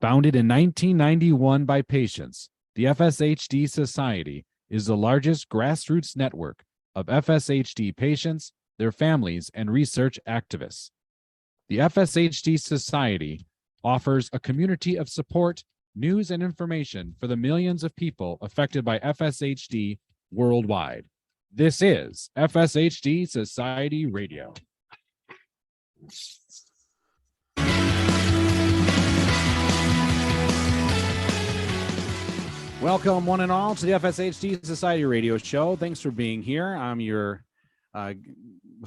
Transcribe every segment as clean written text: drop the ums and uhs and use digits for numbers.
Founded in 1991 by patients, the FSHD Society is the largest grassroots network of FSHD patients, their families, and research activists. The FSHD Society offers a community of support, news, and information for the millions of people affected by FSHD worldwide. This is FSHD Society Radio. Welcome, one and all, to the FSHD Society Radio Show. Thanks for being here. I'm your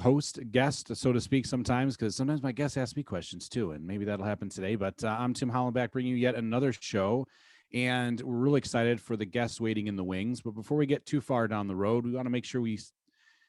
host, guest, so to speak, sometimes, because sometimes my guests ask me questions too, and maybe that'll happen today. But I'm Tim Hollenbach, bringing you yet another show, and we're really excited for the guests waiting in the wings. But before we get too far down the road, we want to make sure we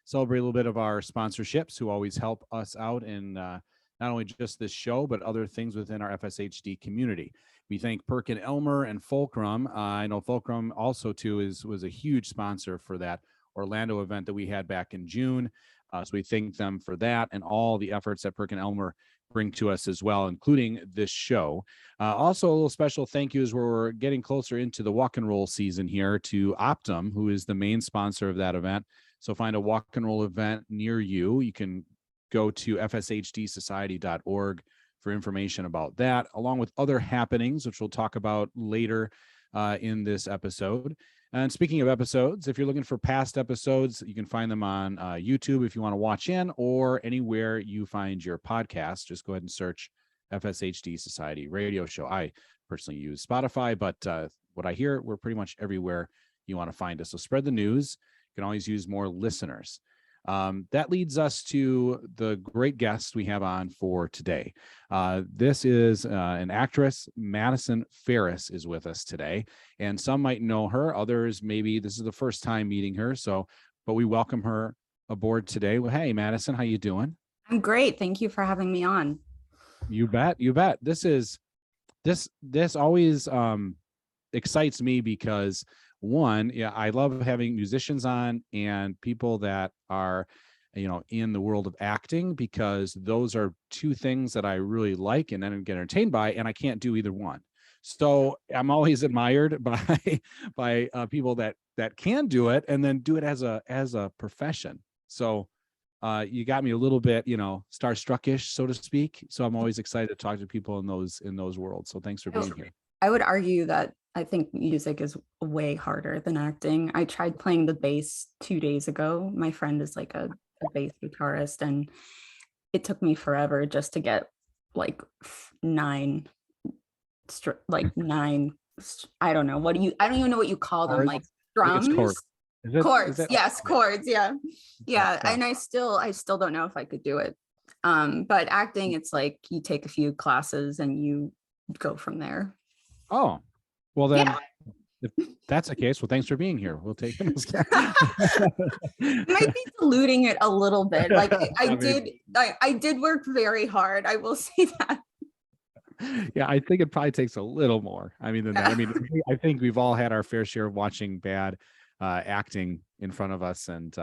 celebrate a little bit of our sponsorships who always help us out in not only just this show, but other things within our FSHD community. We thank Perkin Elmer and Fulcrum. I know Fulcrum also too was a huge sponsor for that Orlando event that we had back in June. So we thank them for that and all the efforts that Perkin Elmer bring to us as well, including this show. Also, a little special thank you as we're getting closer into the walk and roll season here to Optum, who is the main sponsor of that event. So find a walk and roll event near you. You can go to fshdsociety.org for information about that, along with other happenings, which we'll talk about later in this episode. And speaking of episodes, if you're looking for past episodes, you can find them on YouTube if you want to watch in, or anywhere you find your podcast. Just go ahead and search FSHD Society Radio Show. I personally use Spotify, but what I hear, we're pretty much everywhere you want to find us. So spread the news. You can always use more listeners. That leads us to the great guest we have on for today. This is an actress. Madison Ferris is with us today, and some might know her. Others, maybe this is the first time meeting her. But we welcome her aboard today. Well, hey, Madison, how you doing? I'm great. Thank you for having me on. You bet. You bet. This always excites me because, one, I love having musicians on and people that are, in the world of acting, because those are two things that I really like and then get entertained by, and I can't do either one. So I'm always admired by people that can do it and then do it as a profession. So you got me a little bit, starstruckish, so to speak. So I'm always excited to talk to people in those worlds. So thanks for being here. I would argue that I think music is way harder than acting. I tried playing the bass 2 days ago. My friend is like a bass guitarist, and it took me forever just to get like nine. I don't know. I don't even know what you call them, like drums. Chords. Yes, chords. Yeah. And I still don't know if I could do it. But acting, it's like you take a few classes and you go from there. Oh, well then, if that's the case, well, thanks for being here. We'll take it. Might be diluting it a little bit. Like I did work very hard. I will say that. Yeah, I think it probably takes a little more. I think we've all had our fair share of watching bad acting in front of us, and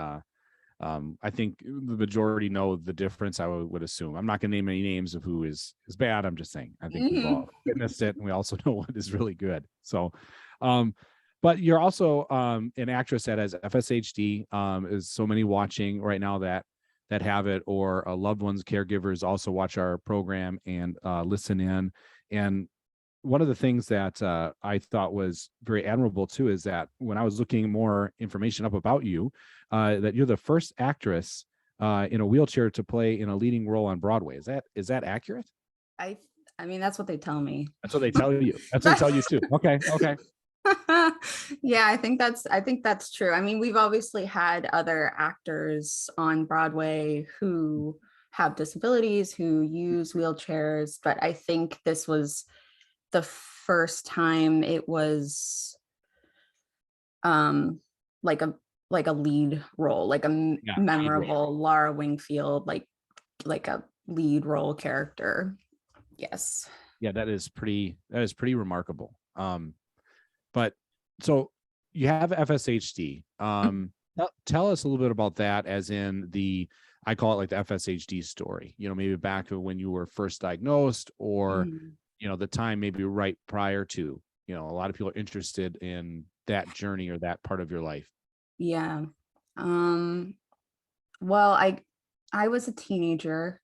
I think the majority know the difference. I would assume. I'm not going to name any names of who is bad. I'm just saying. I think we've all witnessed it, and we also know what is really good. So, but you're also an actress that has FSHD. Is so many watching right now that have it, or loved ones, caregivers also watch our program and listen in. And one of the things that I thought was very admirable too is that when I was looking more information up about you, that you're the first actress in a wheelchair to play in a leading role on Broadway. Is that accurate? I mean, that's what they tell me. That's what they tell you. That's what they tell you too. Okay. Yeah, I think that's true. I mean, we've obviously had other actors on Broadway who have disabilities, who use wheelchairs, but I think this was the first time it was like a lead role, like a memorable Lara Wingfield, like a lead role character. Yes. Yeah, that is pretty remarkable. But so you have FSHD. Tell us a little bit about that, as in I call it like the FSHD story, maybe back when you were first diagnosed, or, the time maybe right prior to, a lot of people are interested in that journey or that part of your life. Yeah. Well, I was a teenager.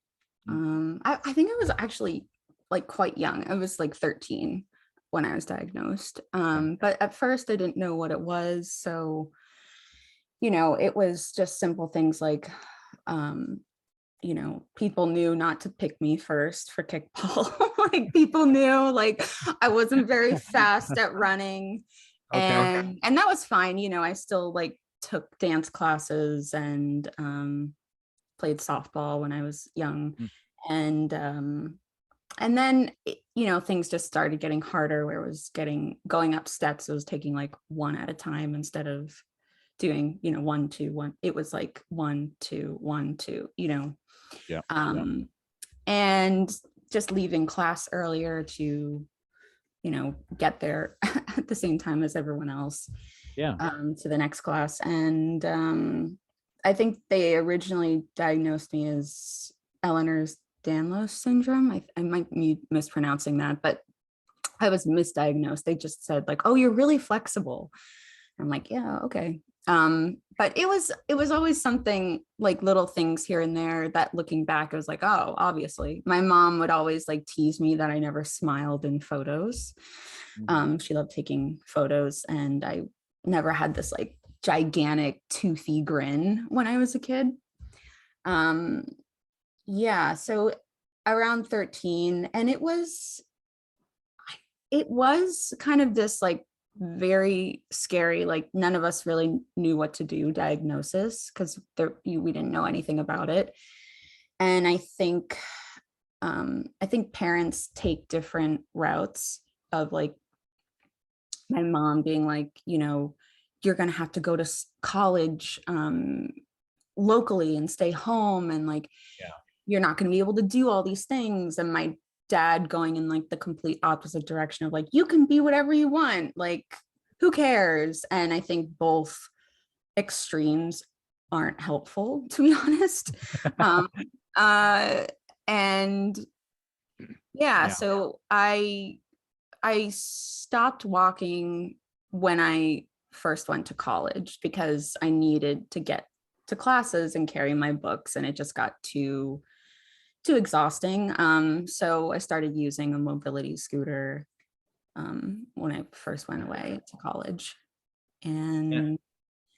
I think I was actually like quite young. I was like 13 when I was diagnosed. But at first I didn't know what it was. So, it was just simple things like, people knew not to pick me first for kickball. Like people knew like I wasn't very fast at running. And that was fine. I still like took dance classes and played softball when I was young. And then things just started getting harder, where it was going up steps. It was taking like one at a time instead of doing 1 2 1. It was like 1 2 1 2. And just leaving class earlier to get there at the same time as everyone else to the next class. And I think they originally diagnosed me as Ehlers-Danlos syndrome. I might be mispronouncing that, but I was misdiagnosed. They just said like, oh, you're really flexible. I'm like, yeah, okay. But it was always something like little things here and there that looking back, I was like, oh, obviously. My mom would always like tease me that I never smiled in photos. She loved taking photos, and I never had this like gigantic toothy grin when I was a kid. So around 13, and it was kind of this like very scary, like none of us really knew what to do diagnosis, because we didn't know anything about it. And I think parents take different routes of like my mom being like, you're going to have to go to college locally and stay home, and like you're not going to be able to do all these things. And my dad going in like the complete opposite direction of like, you can be whatever you want, like who cares? And I think both extremes aren't helpful, to be honest. So I stopped walking when I first went to college because I needed to get to classes and carry my books, and it just got too exhausting. So I started using a mobility scooter when I first went away to college. And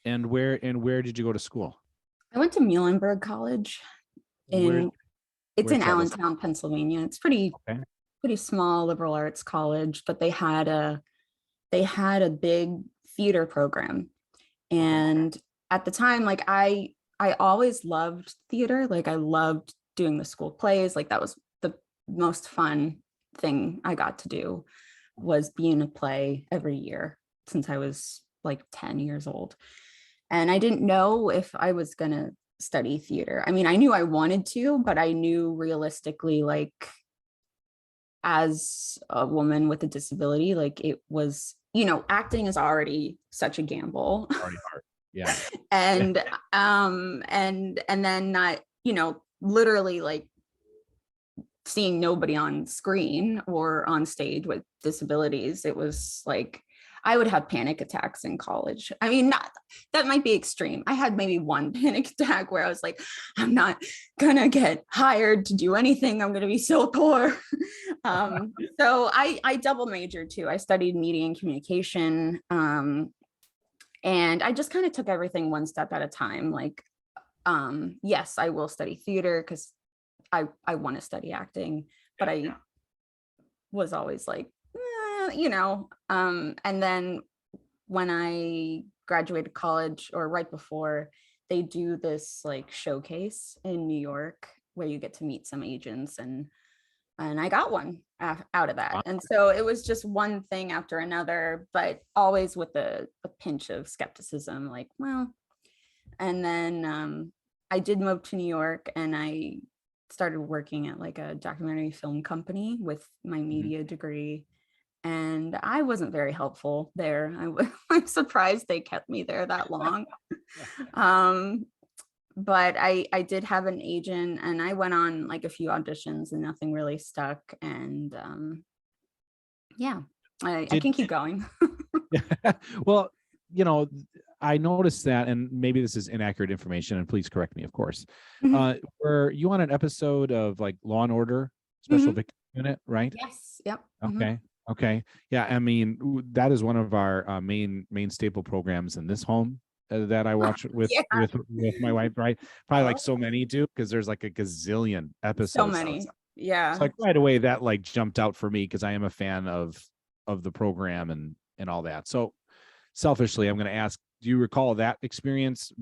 where did you go to school? I went to Muhlenberg College in Allentown, Pennsylvania. It's pretty small liberal arts college, but they had a big theater program. And at the time, like I always loved theater. Like I loved doing the school plays. Like that was the most fun thing I got to do, was be in a play every year since I was like 10 years old. And I didn't know if I was going to study theater. I mean, I knew I wanted to, but I knew realistically, like as a woman with a disability, like it was, acting is already such a gamble. Already hard. Yeah. And then not, literally like seeing nobody on screen or on stage with disabilities. It was like I would have panic attacks in college. I mean, that might be extreme. I had maybe one panic attack where I was like, I'm not gonna get hired to do anything. I'm gonna be so poor. So I double majored too. I studied media and communication. And I just kind of took everything one step at a time. Like, yes, I will study theater because I want to study acting, but I was always like, and then when I graduated college, or right before, they do this like showcase in New York where you get to meet some agents, and I got one out of that. And so it was just one thing after another, but always with a pinch of skepticism, like, well. And then I did move to New York, and I started working at like a documentary film company with my media degree. And I wasn't very helpful there. I'm surprised they kept me there that long. But I did have an agent, and I went on like a few auditions and nothing really stuck. And Yeah, I can keep going. Well, you know, I noticed that, and maybe this is inaccurate information, and please correct me, of course. Were you on an episode of like Law and Order Special Victim Unit, right? Yes. Yep. Okay. Okay. Yeah. I mean, that is one of our main staple programs in this home that I watch with my wife. Right. Probably like so many too, because there's like a gazillion episodes. So many. Yeah. So like right away that like jumped out for me because I am a fan of the program and all that. So selfishly, I'm going to ask, do you recall that experience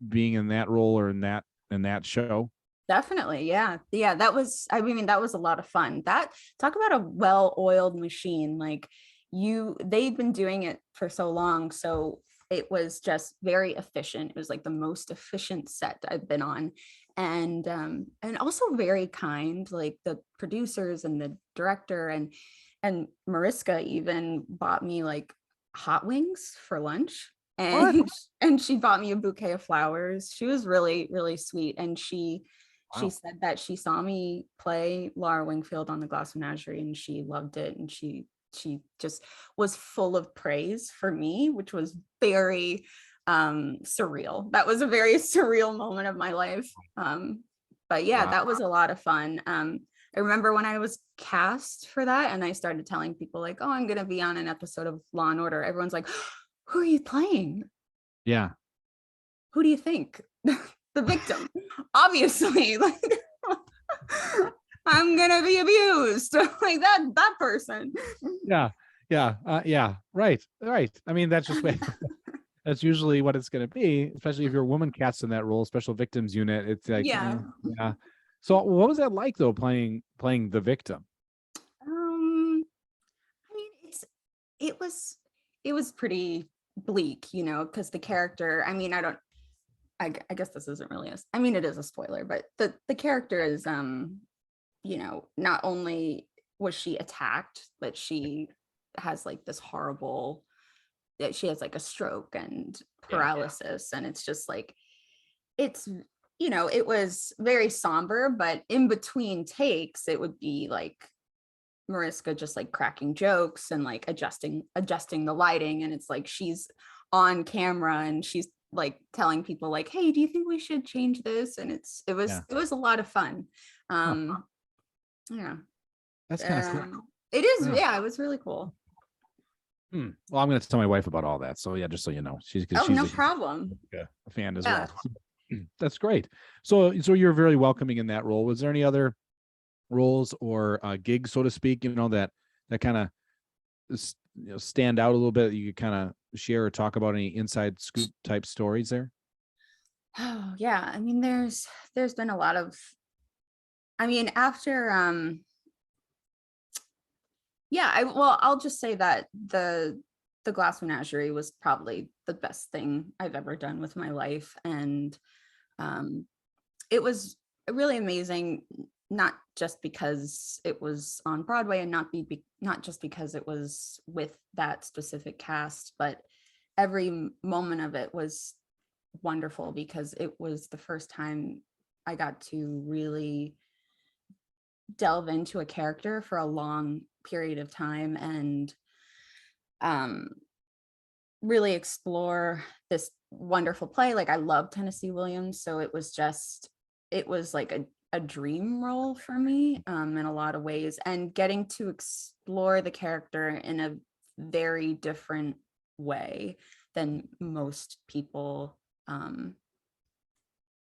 being in that role or in that show? Definitely. Yeah. Yeah. That was a lot of fun. Talk about a well-oiled machine. Like they've been doing it for so long. So it was just very efficient. It was like the most efficient set I've been on. And also very kind, like the producers and the director and Mariska even bought me like hot wings for lunch. And she bought me a bouquet of flowers. She was really, really sweet. And she said that she saw me play Laura Wingfield on the Glass Menagerie and she loved it. And she just was full of praise for me, which was very surreal. That was a very surreal moment of my life. But yeah, that was a lot of fun. I remember when I was cast for that and I started telling people like, oh, I'm going to be on an episode of Law and Order. Everyone's like, who are you playing? Yeah. Who do you think? The victim, obviously. Like, I'm gonna be abused, like that person. Yeah. Right. I mean, that's just that's usually what it's going to be, especially if you're a woman cast in that role, special victims unit. It's like, yeah. So what was that like though, playing the victim? I mean, it was pretty bleak, because the character, I mean, I guess this isn't really it is a spoiler, but the character is, not only was she attacked, but she has like this horrible, that she has like a stroke and paralysis. And it's just like, it was very somber, but in between takes, it would be like Mariska just like cracking jokes and like adjusting the lighting. And it's like, she's on camera and she's like telling people like, hey, do you think we should change this? And it was a lot of fun. Yeah, that's kind of cool. It is. Yeah, it was really cool. Well, I'm going to tell my wife about all that. So yeah, just so you know, she's no problem. A fan as well. That's great. So you're very welcoming in that role. Was there any other roles or gigs, so to speak, that kind of stand out a little bit? You could kind of share or talk about any inside scoop type stories there? Oh yeah, I mean, there's been a lot of, after I'll just say that the Glass Menagerie was probably the best thing I've ever done with my life. And it was really amazing, not just because it was on Broadway and not just because it was with that specific cast, but every moment of it was wonderful because it was the first time I got to really delve into a character for a long period of time and really explore this wonderful play. Like, I love Tennessee Williams, so it was like a dream role for me in a lot of ways, and getting to explore the character in a very different way than most people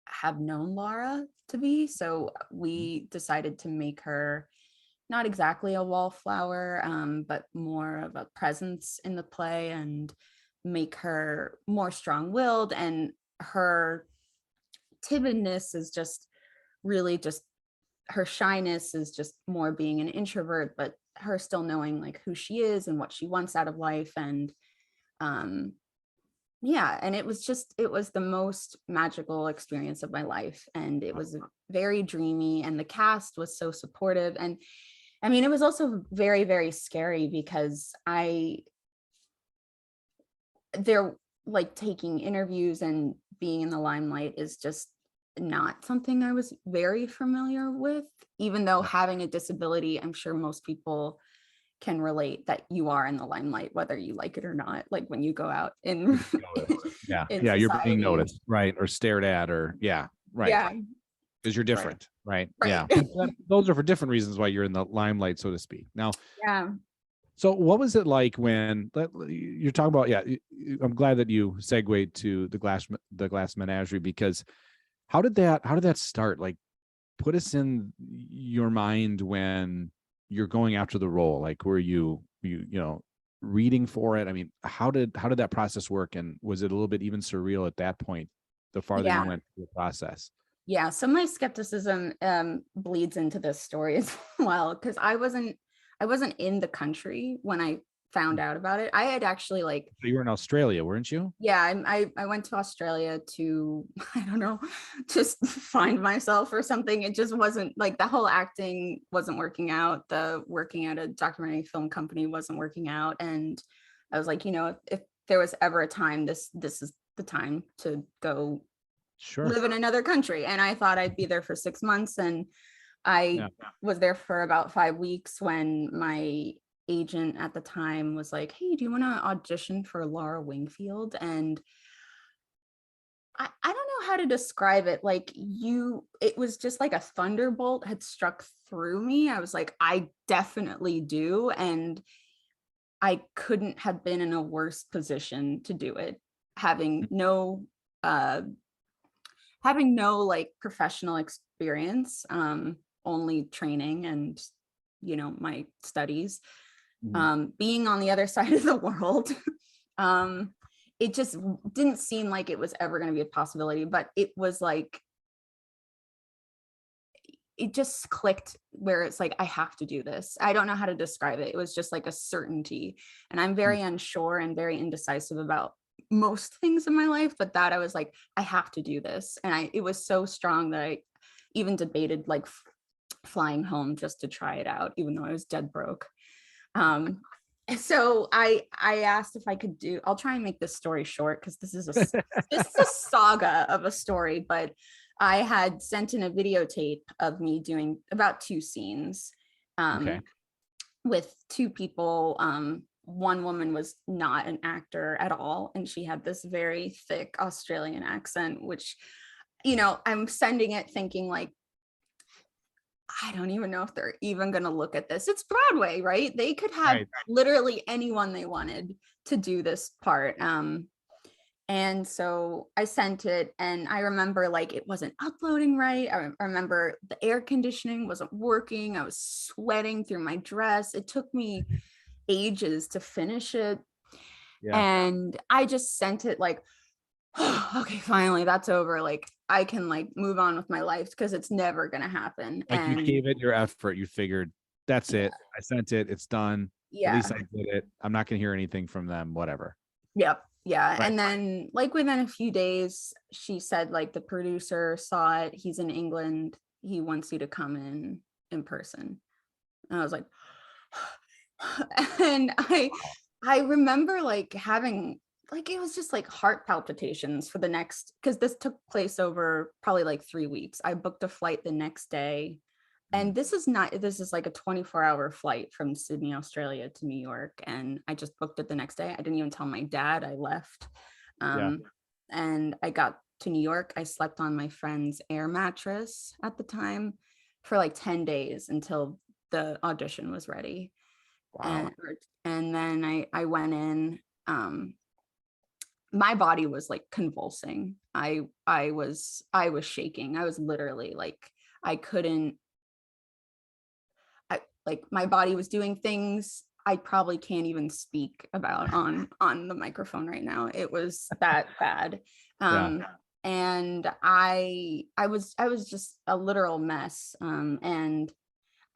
have known Laura to be. So we decided to make her not exactly a wallflower, but more of a presence in the play and make her more strong-willed. And her timidness is just really just, her shyness is just more being an introvert, but her still knowing like who she is and what she wants out of life. And and it was the most magical experience of my life. And it was very dreamy, and the cast was so supportive. And it was also very, very scary because they're like, taking interviews and being in the limelight is just not something I was very familiar with, even though having a disability, I'm sure most people can relate that you are in the limelight, whether you like it or not. Like when you go out in, you're being noticed, right? Or stared at, or right. Yeah. Because you're different, right? Right. Yeah. Those are for different reasons why you're in the limelight, so to speak. Now, yeah. So what was it like when you're talking about? Yeah, I'm glad that you segued to the glass menagerie, because how did that start? Like, put us in your mind when you're going after the role. Like, were you reading for it? I mean, how did that process work? And was it a little bit even surreal at that point, the farther you went through the process? Yeah. So my skepticism bleeds into this story as well, because I wasn't in the country when I found out about it. I had actually So you were in Australia, weren't you? Yeah, I went to Australia to, I don't know, just find myself or something. It just wasn't like, the whole acting wasn't working out. The working at a documentary film company wasn't working out. And I was like, if there was ever a time, this is the time to go live in another country. And I thought I'd be there for 6 months. And I was there for about 5 weeks when my agent at the time was like, hey, do you want to audition for Laura Wingfield? And I don't know how to describe it. Like, it was just like a thunderbolt had struck through me. I was like, I definitely do. And I couldn't have been in a worse position to do it, having no like professional experience, only training and my studies, being on the other side of the world. It just didn't seem like it was ever going to be a possibility, but it was like, it just clicked where it's like, I have to do this. I don't know how to describe it. It was just like a certainty. And I'm very unsure and very indecisive about most things in my life, but that I was like, I have to do this. And it was so strong that I even debated like flying home just to try it out, even though I was dead broke. So I asked if I could I'll try and make this story short, because this is a saga of a story, but I had sent in a videotape of me doing about 2 scenes with 2 people. One woman was not an actor at all, and she had this very thick Australian accent, which, I'm sending it thinking like, I don't even know if they're even going to look at this. It's Broadway, right? They could have literally anyone they wanted to do this part. And so I sent it, and I remember like it wasn't uploading right. I remember the air conditioning wasn't working. I was sweating through my dress. It took me ages to finish it. And I just sent it like, oh, okay, finally that's over. Like, I can like move on with my life, because it's never gonna happen. Like, you gave it your effort. You figured, that's it. I sent it. It's done. At least I did it. I'm not gonna hear anything from them. Whatever. Yep. Yeah. Right. And then like within a few days, she said like the producer saw it. He's in England. He wants you to come in person. And I was like, and I remember like having like, it was just like heart palpitations for the next, because this took place over probably like 3 weeks. I booked a flight the next day. And this is like a 24-hour flight from Sydney, Australia to New York. And I just booked it the next day. I didn't even tell my dad. I left. And I got to New York. I slept on my friend's air mattress at the time for like 10 days until the audition was ready. Wow. And then I went in. My body was like convulsing. I was shaking. I was literally like, I couldn't, like my body was doing things I probably can't even speak about on the microphone right now. It was that bad. And I was just a literal mess. And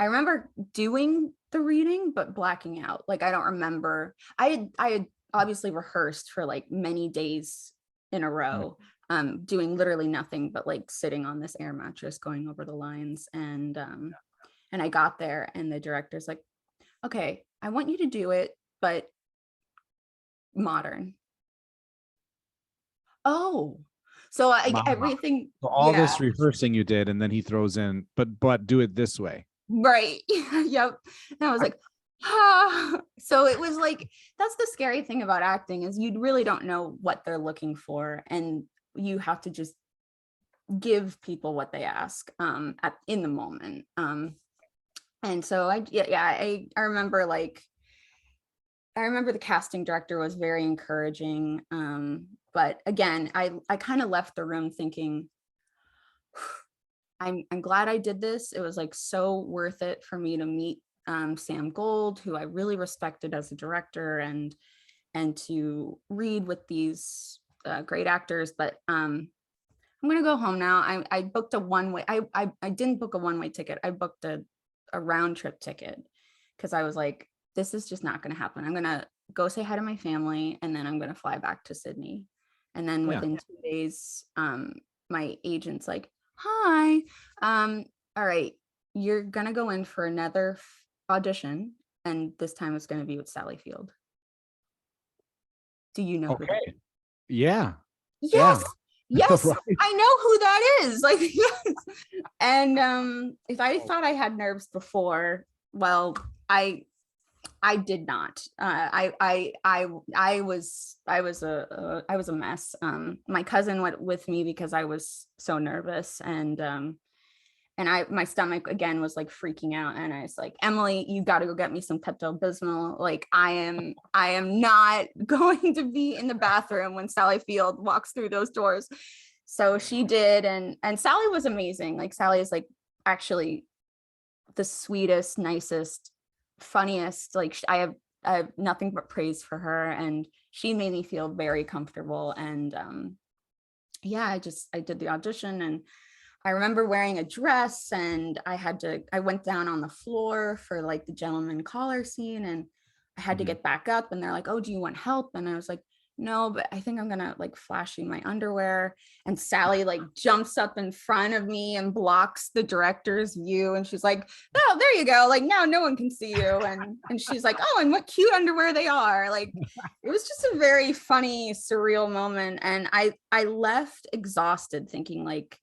I remember doing the reading, but blacking out. Like, I don't remember. I had obviously rehearsed for like many days in a row, doing literally nothing but like sitting on this air mattress going over the lines. And I got there, and the director's like, okay, I want you to do it, but modern. Oh, so everything. So all this rehearsing you did, and then he throws in, but do it this way. Right. Yep. And I was like, So it was like, that's the scary thing about acting, is you really don't know what they're looking for, and you have to just give people what they ask in the moment. And so I remember, like, I remember the casting director was very encouraging. But again, I kind of left the room thinking, I'm glad I did this. It was like so worth it for me to meet Sam Gold, who I really respected as a director, and to read with these great actors. But I'm gonna go home now. I booked a one-way. I didn't book a one-way ticket. I booked a round trip ticket, because I was like, this is just not gonna happen. I'm gonna go say hi to my family, and then I'm gonna fly back to Sydney. And then within 2 days, my agent's like, hi, all right, you're gonna go in for another audition, and this time it's gonna be with Sally Field. Do you know who that is? Yeah. Yes. Yeah. Yes, Right. I know who that is. Like, yes. And if I thought I had nerves before, well, I did not. I was a mess. My cousin went with me because I was so nervous, and my stomach again was like freaking out, and I was like, Emily, you got to go get me some Pepto-Bismol. Like, I am not going to be in the bathroom when Sally Field walks through those doors. So she did, and Sally was amazing. Like, Sally is like actually the sweetest, nicest, funniest. Like, I have nothing but praise for her, and she made me feel very comfortable. And yeah, I did the audition, and I remember wearing a dress, and I went down on the floor for like the gentleman caller scene, and I had to get back up, and they're like, oh, do you want help? And I was like, no, but I think I'm gonna like flash you my underwear. And Sally like jumps up in front of me and blocks the director's view, and she's like, oh, there you go, like now no one can see you. And she's like, oh, and what cute underwear they are. Like, it was just a very funny, surreal moment. And I left exhausted, thinking like,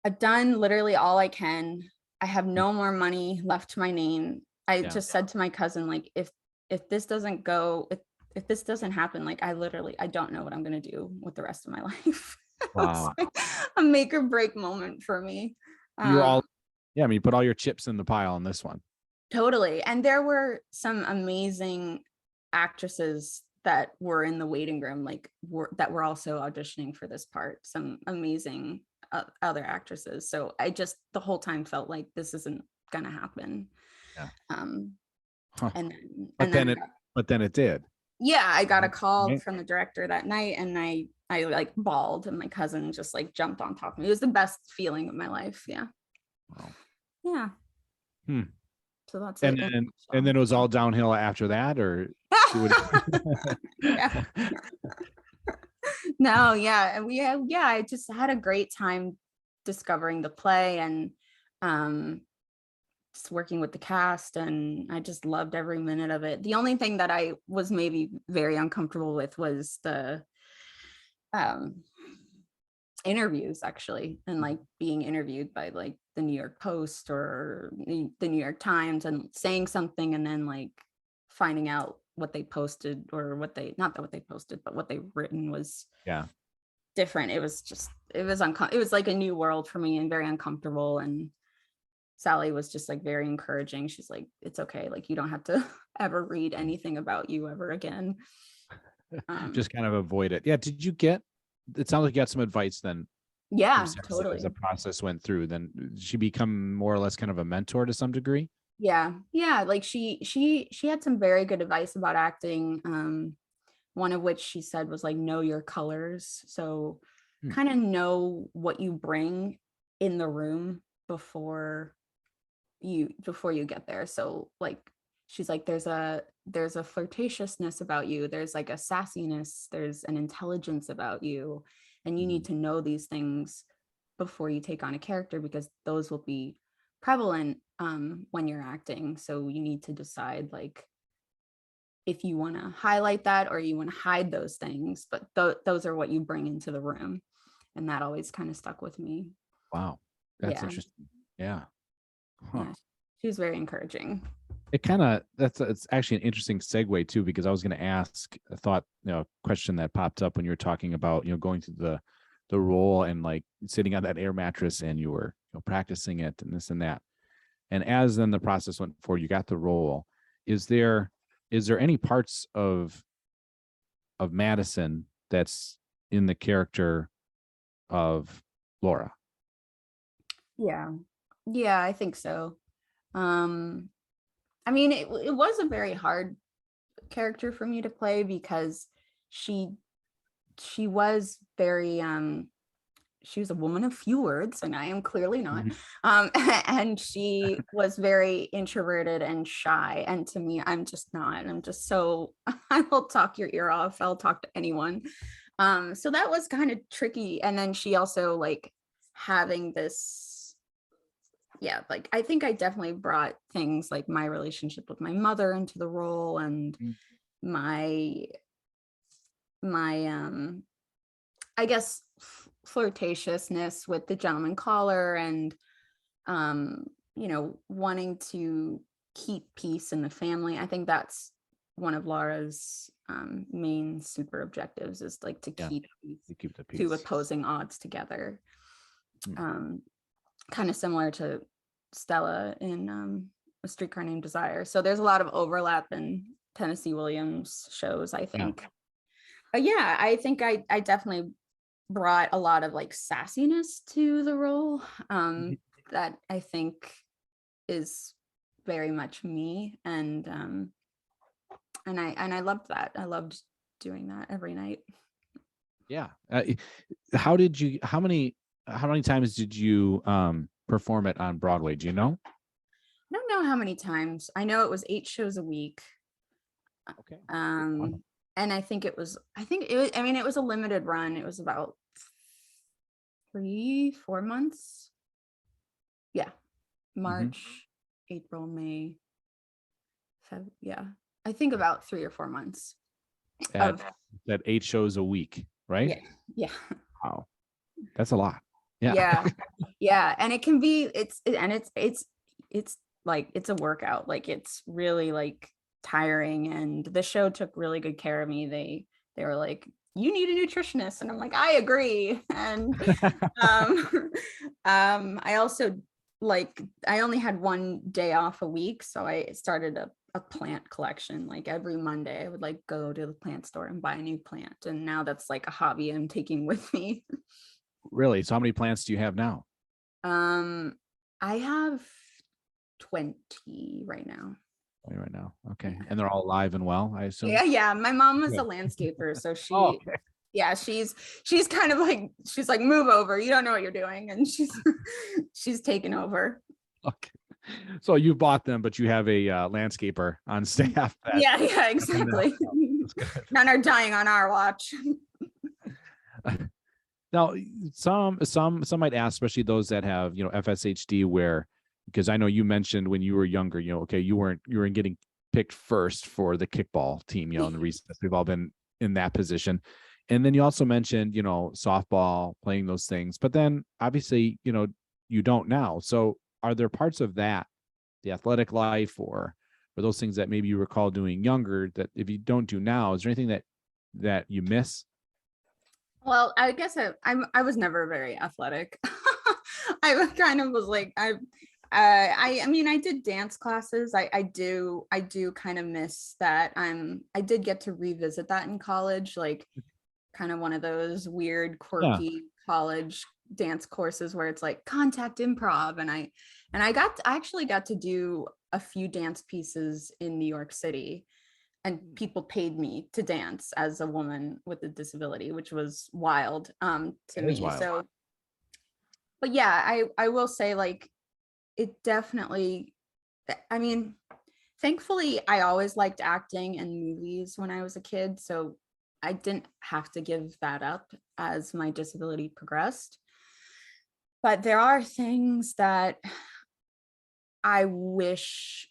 I've done literally all I can. I have no more money left to my name. I just said to my cousin, like, if this doesn't go, if this doesn't happen, like, I don't know what I'm gonna do with the rest of my life. Wow. Like a make or break moment for me. You were all, I mean, you put all your chips in the pile on this one. Totally. And there were some amazing actresses that were in the waiting room, like that were also auditioning for this part. Some amazing other actresses. So I just the whole time felt like this isn't gonna happen. Yeah. And then it did. Yeah, I got a call from the director that night, and I like bawled, and my cousin just like jumped on top of me. It was the best feeling of my life. Yeah. Wow. Yeah. So that's and it. And then it was all downhill after that, or yeah. No, yeah. And I just had a great time discovering the play, and just working with the cast, and I just loved every minute of it. The only thing that I was maybe very uncomfortable with was the interviews, actually, and like being interviewed by like the New York Post or the New York Times, and saying something and then like finding out what they posted, or what they posted, but what they've written was different. It was like a new world for me, and very uncomfortable. And Sally was just like very encouraging. She's like, it's okay, like you don't have to ever read anything about you ever again. Just kind of avoid it. Yeah. Did you get, it sounds like you got some advice then? Yeah, totally. As the process went through, then did she become more or less kind of a mentor to some degree? Yeah. Like she had some very good advice about acting. One of which she said was like, know your colors. So kind of know what you bring in the room before you get there. So like, she's like, there's a flirtatiousness about you, there's like a sassiness, there's an intelligence about you, and you need to know these things before you take on a character, because those will be prevalent when you're acting. So you need to decide like if you want to highlight that or you want to hide those things, but those are what you bring into the room. And that always kind of stuck with me. Wow, that's interesting. Yeah. Yeah, she was very encouraging. it kind of it's actually an interesting segue too, because I was going to ask a question that popped up when you were talking about going through the role and like sitting on that air mattress and you were practicing it and this and that, and as then the process went forward, you got the role. Is there any parts of Madison that's in the character of Laura? Yeah, I think so. I mean, it was a very hard character for me to play because she was very she was a woman of few words, and I am clearly not. And she was very introverted and shy, and to me, I'm just not. I'm just so I will talk your ear off. I'll talk to anyone. So that was kind of tricky. And then she also like having this, like I think I definitely brought things like my relationship with my mother into the role, and my I guess flirtatiousness with the gentleman caller, and wanting to keep peace in the family. I think that's one of Laura's main super objectives, is like to keep the peace. Two opposing odds together. Kind of similar to Stella in A Streetcar Named Desire. So there's a lot of overlap in Tennessee Williams shows, I think. But yeah, I think I definitely brought a lot of like sassiness to the role that I think is very much me, and I loved that. I loved doing that every night. Yeah. How many times did you perform it on Broadway? Do you know? I don't know how many times. I know it was 8 shows a week. Okay. And I think it was a limited run. It was about 3-4 months. Yeah. March, April, May, February. Yeah. I think about 3 or 4 months. That 8 shows a week, right? Yeah. Wow. That's a lot. Yeah. Yeah. And it can be, it's like, it's a workout. Like, it's really like tiring, and the show took really good care of me. They were like, you need a nutritionist, and I'm like, I agree. And I also I only had 1 day off a week, so I started a plant collection. Like every Monday I would like go to the plant store and buy a new plant, and now that's like a hobby I'm taking with me. Really? So how many plants do you have now? I have 20 right now. Okay. And they're all alive and well, I assume? Yeah. My mom was a landscaper, so she she's kind of like, she's like, move over, you don't know what you're doing, and she's taken over. Okay. So you bought them, but you have a landscaper on staff. Yeah, exactly. None are dying on our watch. Now, some might ask, especially those that have FSHD, where, because I know you mentioned when you were younger, you weren't getting picked first for the kickball team, and the reason we've all been in that position. And then you also mentioned, softball, playing those things, but then obviously, you don't now. So are there parts of that, the athletic life or those things that maybe you recall doing younger, that if you don't do now, is there anything that you miss? Well, I guess I was never very athletic. I kind of was like, I mean, I did dance classes. I do kind of miss that. I did get to revisit that in college, like kind of one of those weird, quirky college dance courses where it's like contact improv. And I actually got to do a few dance pieces in New York City, and people paid me to dance as a woman with a disability, which was wild to me. Wild. So, but yeah, I will say, like, it definitely, I mean, thankfully I always liked acting and movies when I was a kid, so I didn't have to give that up as my disability progressed. But there are things that I wish.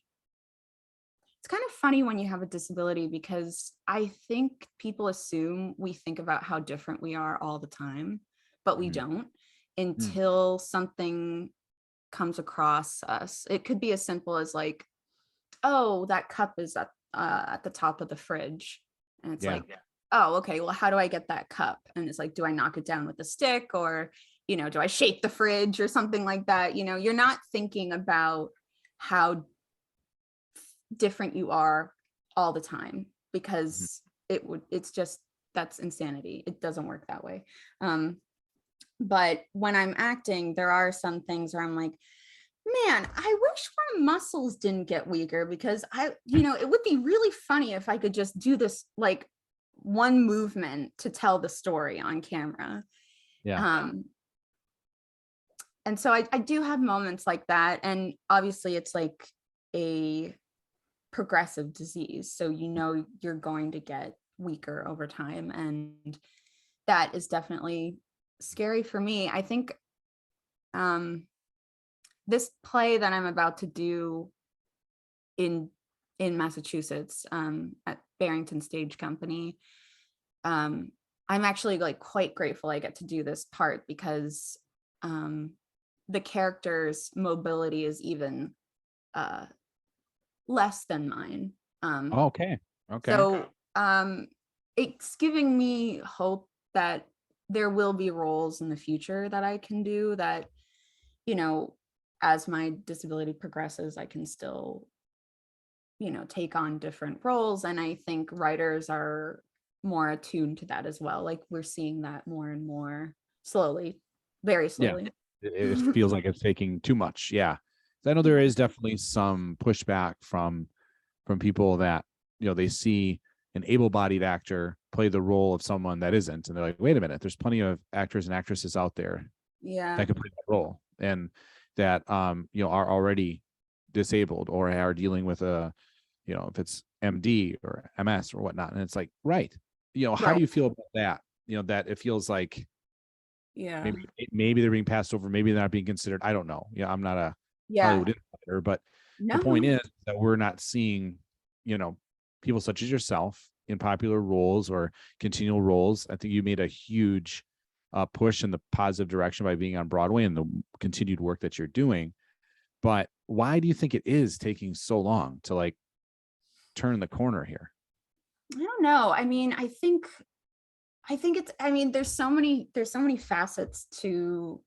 It's kind of funny when you have a disability, because I think people assume we think about how different we are all the time, but we don't until something comes across us. It could be as simple as like, oh, that cup is at the top of the fridge. And it's Yeah. like, oh, okay, well, how do I get that cup? And it's like, do I knock it down with a stick, or, you know, do I shake the fridge or something like that? You know, you're not thinking about how different you are all the time, because it's just, that's insanity. It doesn't work that way. But when I'm acting, there are some things where I'm like, man, I wish my muscles didn't get weaker, because you know, it would be really funny if I could just do this like one movement to tell the story on camera. Yeah. And so I do have moments like that. And obviously it's like a progressive disease. So, you know, you're going to get weaker over time. And that is definitely scary for me. I think this play that I'm about to do in Massachusetts at Barrington Stage Company, I'm actually like quite grateful I get to do this part, because the character's mobility is even less than mine. Okay. So it's giving me hope that there will be roles in the future that I can do that, you know, as my disability progresses, I can still, you know, take on different roles. And I think writers are more attuned to that as well. Like we're seeing that more and more slowly, very slowly. Yeah. It feels like it's taking too much. Yeah. I know there is definitely some pushback from people that, you know, they see an able-bodied actor play the role of someone that isn't, and they're like, wait a minute, there's plenty of actors and actresses out there that can play that role, and that you know, are already disabled or are dealing with a, you know, if it's MD or MS or whatnot. And it's like, right, you know, how do you feel about that? You know, that it feels like maybe they're being passed over, maybe they're not being considered. I don't know. Yeah, I'm not a Hollywood insider, but the point is that we're not seeing, you know, people such as yourself in popular roles or continual roles. I think you made a huge push in the positive direction by being on Broadway and the continued work that you're doing. But why do you think it is taking so long to like turn the corner here? I don't know. I mean, I think it's, I mean, there's so many facets to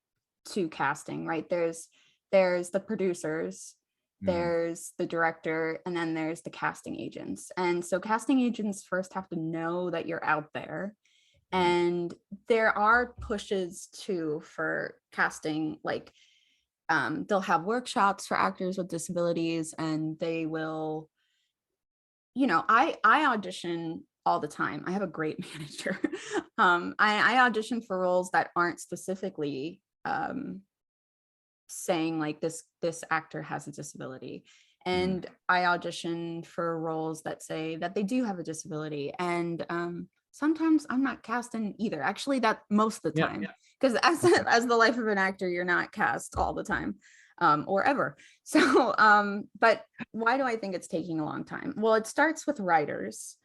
casting, right? There's the producers, there's the director, and then there's the casting agents. And so casting agents first have to know that you're out there. And there are pushes too for casting, like they'll have workshops for actors with disabilities, and they will, you know, I audition all the time. I have a great manager. I audition for roles that aren't specifically saying like this actor has a disability, and I audition for roles that say that they do have a disability. And sometimes I'm not cast in either, actually, that most of the time, because as the life of an actor, you're not cast all the time or ever. So but why do I think it's taking a long time? Well, it starts with writers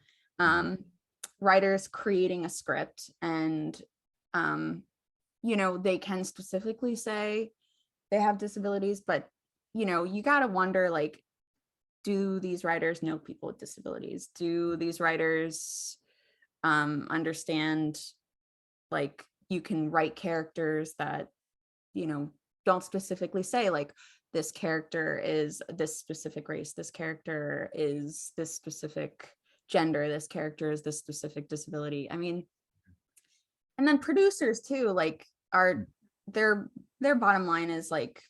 creating a script, and you know, they can specifically say they have disabilities, but you know, you got to wonder, like, do these writers know people with disabilities? Do these writers understand, like, you can write characters that, you know, don't specifically say like this character is this specific race, this character is this specific gender, this character is this specific disability. I mean, and then producers too, like, are their bottom line is like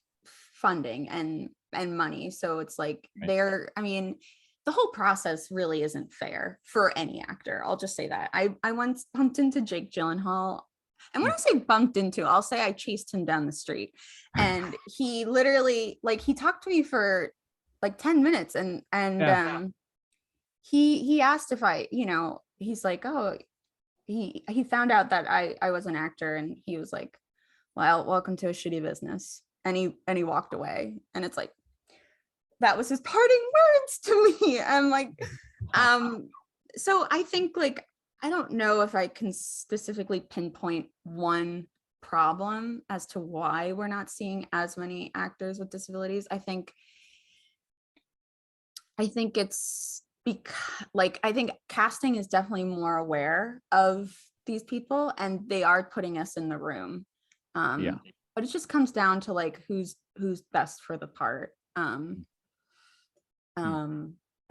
funding and money. So it's like I mean, the whole process really isn't fair for any actor. I'll just say that. I once bumped into Jake Gyllenhaal. And when I say bumped into, I'll say I chased him down the street, and he literally, like, he talked to me for like 10 minutes, and he asked if I, you know, he's like, oh, he found out that I was an actor, and he was like, well, welcome to a shitty business. And he walked away. And it's like, that was his parting words to me. I'm like, so I think, like, I don't know if I can specifically pinpoint one problem as to why we're not seeing as many actors with disabilities. I think I think it's because I think casting is definitely more aware of these people and they are putting us in the room. But it just comes down to like who's best for the part. And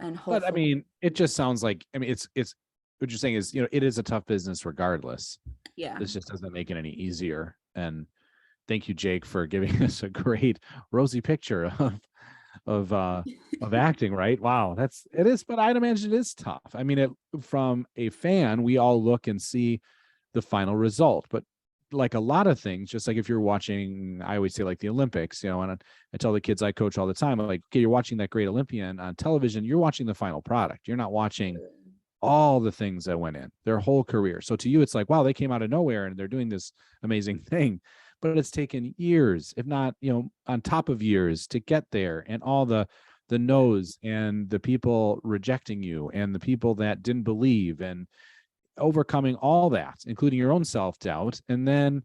hopefully, but I mean, it just sounds like, I mean, it's what you're saying is, it is a tough business regardless. Yeah. This just doesn't make it any easier. And thank you, Jake, for giving us a great rosy picture of acting, right? Wow, it is, but I'd imagine it is tough. I mean, from a fan, we all look and see the final result, but like a lot of things, just like if you're watching, I always say like the Olympics, and I tell the kids I coach all the time, I'm like, okay, you're watching that great Olympian on television, you're watching the final product. You're not watching all the things that went in their whole career. So to you, it's like, wow, they came out of nowhere and they're doing this amazing thing, but it's taken years, if not, on top of years to get there, and all the no's and the people rejecting you and the people that didn't believe, and overcoming all that, including your own self-doubt. And then,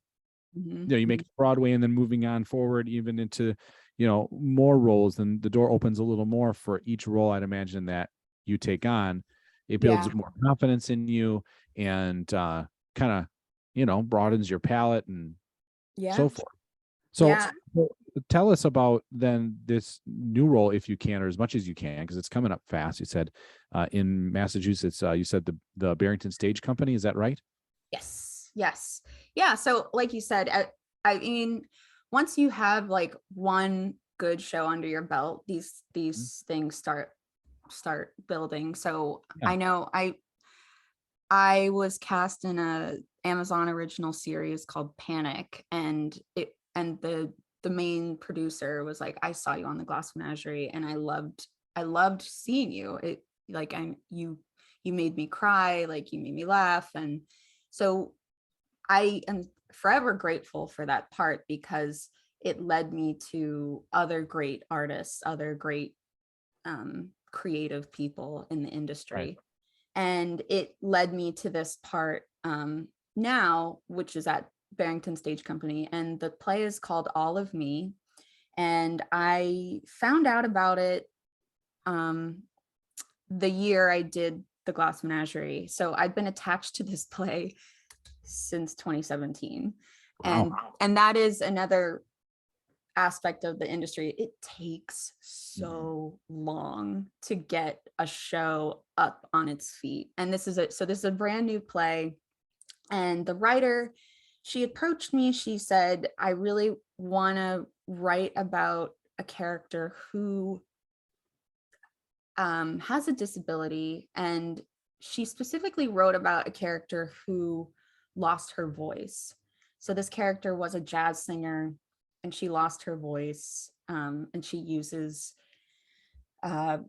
you make Broadway, and then moving on forward, even into, more roles, and the door opens a little more for each role, I'd imagine, that you take on. It builds more confidence in you, and kind of, broadens your palette and so forth. So tell us about then this new role, if you can, or as much as you can, because it's coming up fast. You said in Massachusetts, you said the Barrington Stage Company. Is that right? Yes. Yeah. So like you said, I mean, once you have like one good show under your belt, these things start building. So I know I was cast in a Amazon original series called Panic, and the main producer was like, I saw you on the Glass Menagerie and I loved seeing you. It like you made me cry, like you made me laugh. And so I am forever grateful for that part, because it led me to other great artists, other great creative people in the industry. Right. And it led me to this part now, which is at Barrington Stage Company. And the play is called All of Me. And I found out about it the year I did the Glass Menagerie. So I've been attached to this play since 2017. Wow. And that is another aspect of the industry. It takes so long to get a show up on its feet. And this is a brand new play. And the writer, she approached me, she said, I really want to write about a character who has a disability. And she specifically wrote about a character who lost her voice. So this character was a jazz singer, and she lost her voice, and she uses I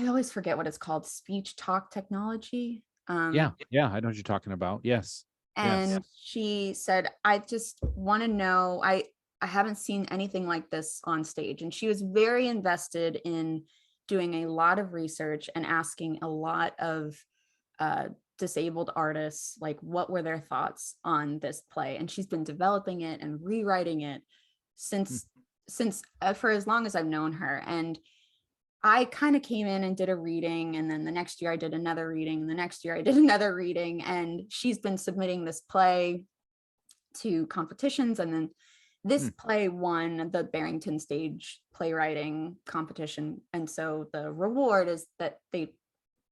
always forget what it's called, speech talk technology. Yeah, I know what you're talking about. Yes. And she said, I just want to know, I haven't seen anything like this on stage. And she was very invested in doing a lot of research and asking a lot of disabled artists, like, what were their thoughts on this play? And she's been developing it and rewriting it since for as long as I've known her. And I kind of came in and did a reading, and then the next year I did another reading, and the next year I did another reading, and she's been submitting this play to competitions. And then this play won the Barrington Stage playwriting competition. And so the reward is that they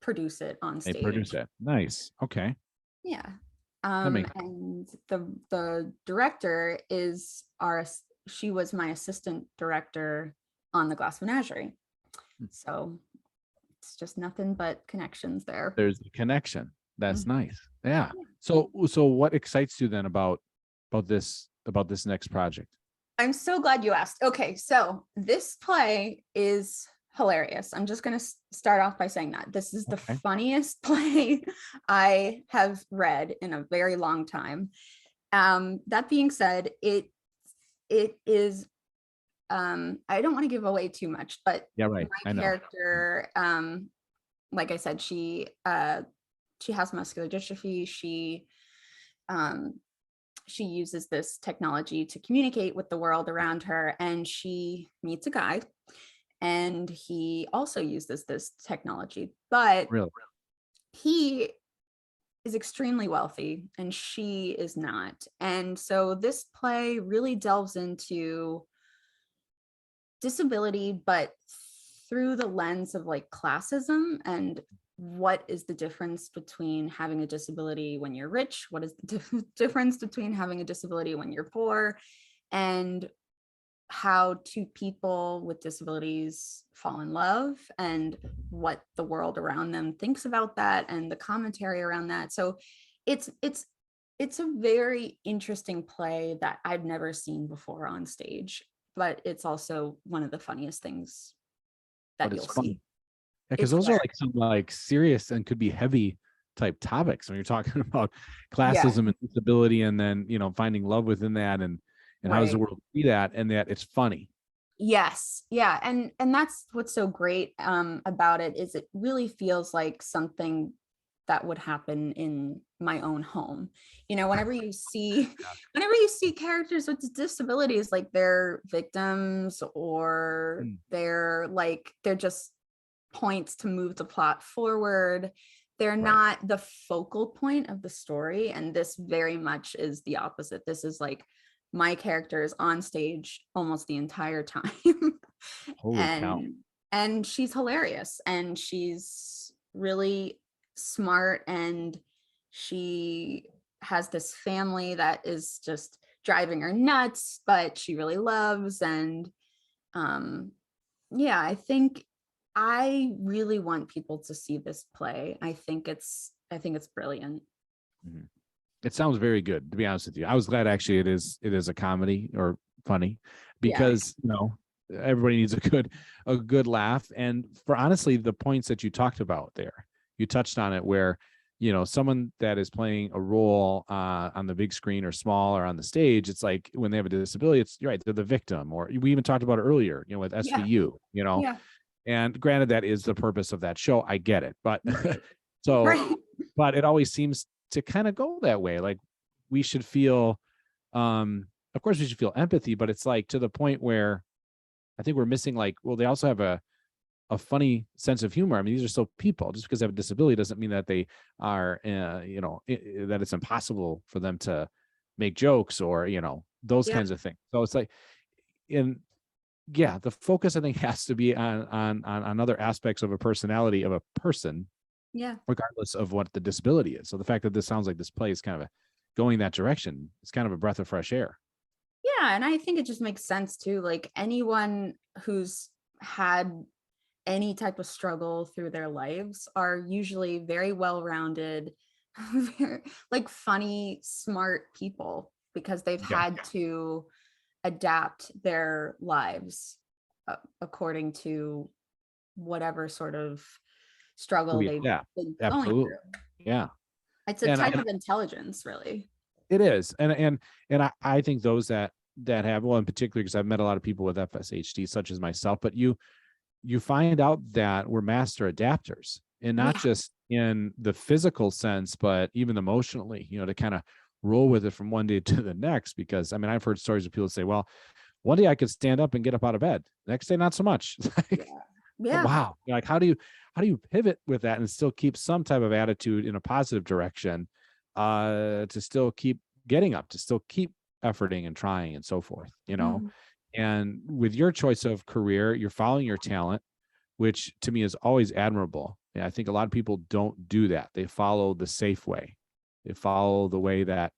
produce it on stage. They produce it. Nice. Okay. Yeah. And the director is she was my assistant director on the Glass Menagerie. So it's just nothing but connections there. There's a connection. That's nice. Yeah. So what excites you then about this next project? I'm so glad you asked. Okay, so this play is hilarious. I'm just going to start off by saying that this is the funniest play I have read in a very long time. That being said, it is I don't want to give away too much, but my character, like I said, she has muscular dystrophy. She uses this technology to communicate with the world around her, and she meets a guy, and he also uses this technology, but Really? he is extremely wealthy and she is not. And so this play really delves into disability, but through the lens of like classism and what is the difference between having a disability when you're rich, what is the difference between having a disability when you're poor, and how two people with disabilities fall in love and what the world around them thinks about that and the commentary around that. So it's a very interesting play that I've never seen before on stage, but it's also one of the funniest things that you'll see. Yeah, because those are like some like serious and could be heavy type topics when you're talking about classism and disability, and then finding love within that, and how does the world see that, and that it's funny. Yes, yeah, and that's what's so great about it, is it really feels like something that would happen in my own home. Whenever you see characters with disabilities, like they're victims, or they're just points to move the plot forward. They're not the focal point of the story, and this very much is the opposite. This is like my character is on stage almost the entire time. Holy cow. And she's hilarious, and she's really smart, and she has this family that is just driving her nuts, but she really loves. And I think I really want people to see this play. I think it's brilliant. Mm-hmm. It sounds very good, to be honest with you. I was glad actually it is a comedy or funny, because everybody needs a good laugh. And for honestly, the points that you talked about there, you touched on it, where someone that is playing a role on the big screen or small or on the stage, it's like when they have a disability, you're right, they're the victim. Or we even talked about it earlier, with SVU, and granted, that is the purpose of that show. I get it, but but it always seems to kind of go that way. Like we should feel, of course we should feel empathy, but it's like to the point where I think we're missing, like, well, they also have a funny sense of humor. I mean, these are still people. Just because they have a disability doesn't mean that they are, that it's impossible for them to make jokes or, those kinds of things. So it's like, the focus I think has to be on other aspects of a personality of a person, regardless of what the disability is. So the fact that this sounds like this play is kind of going that direction, it's kind of a breath of fresh air. Yeah, and I think it just makes sense too. Like anyone who's had any type of struggle through their lives are usually very well-rounded, like funny, smart people, because they've had to adapt their lives according to whatever sort of struggle they've been going through. Yeah. It's a type of intelligence, really. It is. And I think those that have, well, in particular, because I've met a lot of people with FSHD, such as myself, but you find out that we're master adapters, and not just in the physical sense, but even emotionally, to kind of roll with it from one day to the next. Because I mean, I've heard stories of people say, well, one day I could stand up and get up out of bed. Next day, not so much. Wow. Like, how do you pivot with that and still keep some type of attitude in a positive direction, to still keep getting up, to still keep efforting and trying and so forth, And with your choice of career, you're following your talent, which to me is always admirable. And I think a lot of people don't do that. They follow the safe way. They follow the way that,